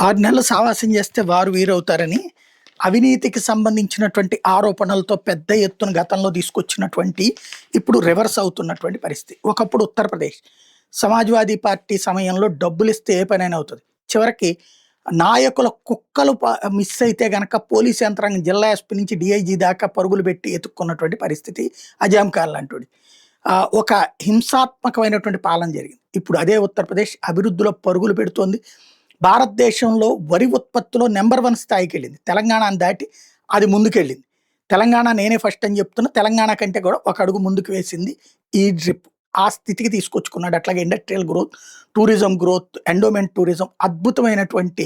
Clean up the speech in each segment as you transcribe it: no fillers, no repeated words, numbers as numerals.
6 నెలలు సావాసం చేస్తే వారు వీరవుతారని అవినీతికి సంబంధించినటువంటి ఆరోపణలతో పెద్ద ఎత్తున గతంలో తీసుకొచ్చినటువంటి ఇప్పుడు రివర్స్ అవుతున్నటువంటి పరిస్థితి. ఒకప్పుడు ఉత్తరప్రదేశ్ సమాజ్వాదీ పార్టీ సమయంలో డబ్బులిస్తే ఏ పనైనా అవుతుంది. చివరికి నాయకుల కుక్కలు మిస్ అయితే గనక పోలీస్ యంత్రాంగం జిల్లా ఎస్పీ నుంచి డీఐజీ దాకా పరుగులు పెట్టి ఎత్తుక్కున్నటువంటి పరిస్థితి అజాం ఖాన్ లాంటిది. ఒక హింసాత్మకమైనటువంటి పాలన జరిగింది. ఇప్పుడు అదే ఉత్తరప్రదేశ్ అభివృద్ధిలో పరుగులు పెడుతోంది. భారతదేశంలో వరి ఉత్పత్తిలో నెంబర్ 1 స్థాయికి వెళ్ళింది. తెలంగాణను దాటి అది ముందుకెళ్ళింది. తెలంగాణ నేనే ఫస్ట్ అని చెప్తున్నా. తెలంగాణ కంటే కూడా ఒక అడుగు ముందుకు వేసింది ఈ డ్రిప్. ఆ స్థితికి తీసుకొచ్చుకున్నాడు. అట్లాగే industrial growth, tourism growth, endowment tourism అద్భుతమైనటువంటి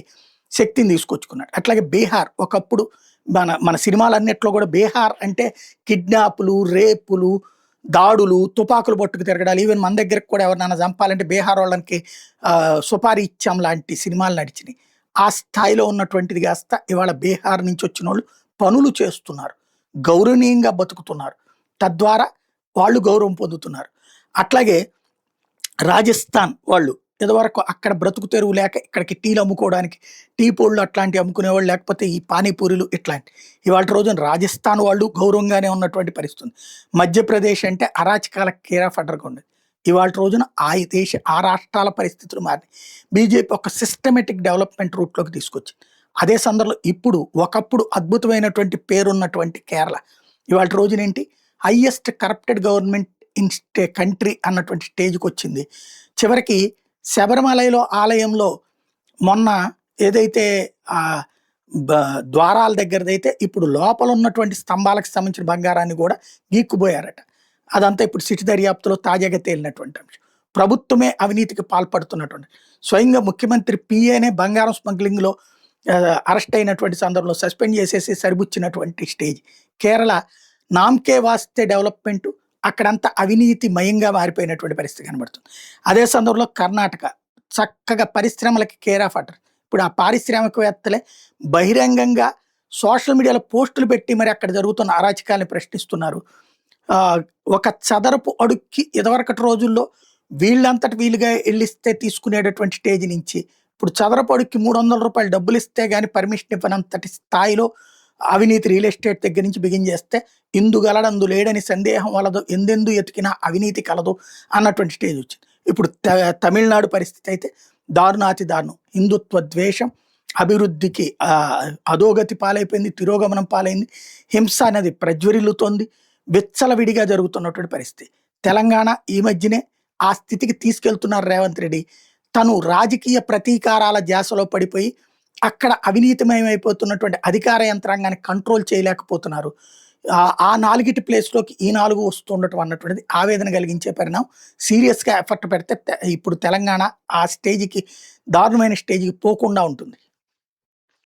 శక్తిని తీసుకొచ్చుకున్నాడు. అట్లాగే బీహార్ ఒకప్పుడు మన మన సినిమాలన్నిట్లో కూడా బీహార్ అంటే కిడ్నాపులు, రేపులు, దాడులు, తుపాకులు పట్టుకు తిరగడాలు, ఈవెన్ మన దగ్గరకు కూడా ఎవరినైనా చంపాలంటే బీహార్ వాళ్ళకి సుపారీ ఇచ్చాం లాంటి సినిమాలు నడిచినాయి. ఆ స్థాయిలో ఉన్నటువంటిది కాస్త ఇవాళ బీహార్ నుంచి వచ్చిన వాళ్ళు పనులు చేస్తున్నారు, గౌరవనీయంగా బతుకుతున్నారు, తద్వారా వాళ్ళు గౌరవం పొందుతున్నారు. అట్లాగే రాజస్థాన్ వాళ్ళు ఇదివరకు అక్కడ బ్రతుకు తెరువు లేక ఇక్కడికి టీలు అమ్ముకోవడానికి టీ పొళ్ళు అట్లాంటివి అమ్ముకునేవాళ్ళు, లేకపోతే ఈ పానీపూరీలు ఇట్లాంటి ఇవాళ రోజున రాజస్థాన్ వాళ్ళు గౌరవంగానే ఉన్నటువంటి పరిస్థితి. మధ్యప్రదేశ్ అంటే అరాచకాల కేర్ ఆఫ్ అడ్డర్గా ఉండేది. ఇవాళ రోజున ఆ రాష్ట్రాల పరిస్థితులు మారినాయి. బీజేపీ ఒక సిస్టమేటిక్ డెవలప్మెంట్ రూట్లోకి తీసుకొచ్చింది. అదే సందర్భంలో ఇప్పుడు ఒకప్పుడు అద్భుతమైనటువంటి పేరున్నటువంటి కేరళ ఇవాళ రోజున ఏంటి highest corrupted government in country అన్నటువంటి స్టేజ్కి వచ్చింది. చివరికి శబరిమలలో ఆలయంలో మొన్న ఏదైతే ద్వారాల దగ్గరదైతే ఇప్పుడు లోపల ఉన్నటువంటి స్తంభాలకు సంబంధించిన బంగారాన్ని కూడా గీక్కుపోయారట. అదంతా ఇప్పుడు సిటీ దర్యాప్తులో తాజాగా తేలినటువంటి అంశం. ప్రభుత్వమే అవినీతికి పాల్పడుతున్నటువంటి స్వయంగా ముఖ్యమంత్రి పిఏనే బంగారం స్మగ్లింగ్లో అరెస్ట్ అయినటువంటి సందర్భంలో సస్పెండ్ చేసేసి సరిపుచ్చినటువంటి స్టేజ్. కేరళ నామ్కే వాస్తే డెవలప్మెంట్ అక్కడంతా అవినీతి మయంగా మారిపోయినటువంటి పరిస్థితి కనబడుతుంది. అదే సందర్భంలో కర్ణాటక చక్కగా పరిశ్రమలకి కేర్ ఆఫ్ అడ్డర్. ఇప్పుడు ఆ పారిశ్రామికవేత్తలే బహిరంగంగా సోషల్ మీడియాలో పోస్టులు పెట్టి మరి అక్కడ జరుగుతున్న అరాచకాలను ప్రశ్నిస్తున్నారు. ఒక చదరపు అడుక్కి ఇదివరకటి రోజుల్లో వీళ్ళంతటి వీలుగా వెళ్ళిస్తే తీసుకునేటటువంటి స్టేజ్ నుంచి ఇప్పుడు చదరపు అడుక్కి 300 రూపాయలు డబ్బులు ఇస్తే కానీ పర్మిషన్ ఇవ్వనంతటి స్థాయిలో అవినీతి రియల్ ఎస్టేట్ దగ్గర నుంచి బిగిన్ చేస్తే ఇందు గలడందు లేడని సందేహం వలదు, ఎందెందు ఎతికినా అవినీతి కలదు అన్నటువంటి స్టేజ్ వచ్చింది. ఇప్పుడు తమిళనాడు పరిస్థితి అయితే దారుణాతి దారుణం. హిందుత్వ ద్వేషం అభివృద్ధికి అధోగతి పాలైపోయింది, తిరోగమనం పాలైంది. హింస అనేది ప్రజ్వరిల్లుతోంది, విచ్చలవిడిగా జరుగుతున్నటువంటి పరిస్థితి. తెలంగాణ ఈ మధ్యనే ఆ స్థితికి తీసుకెళ్తున్నారు రేవంత్ రెడ్డి. తను రాజకీయ ప్రతీకారాల ధ్యాసలో పడిపోయి అక్కడ అవినీతిమయమైపోతున్నటువంటి అధికార యంత్రాంగాన్ని కంట్రోల్ చేయలేకపోతున్నారు. ఆ 4 ప్లేస్లోకి ఈ 4 వస్తుండటం అన్నటువంటిది ఆవేదన కలిగించే పరిణామం. సీరియస్గా ఎఫర్ట్ పెడితే ఇప్పుడు తెలంగాణ ఆ స్టేజ్కి దారుణమైన స్టేజ్కి పోకుండా ఉంటుంది.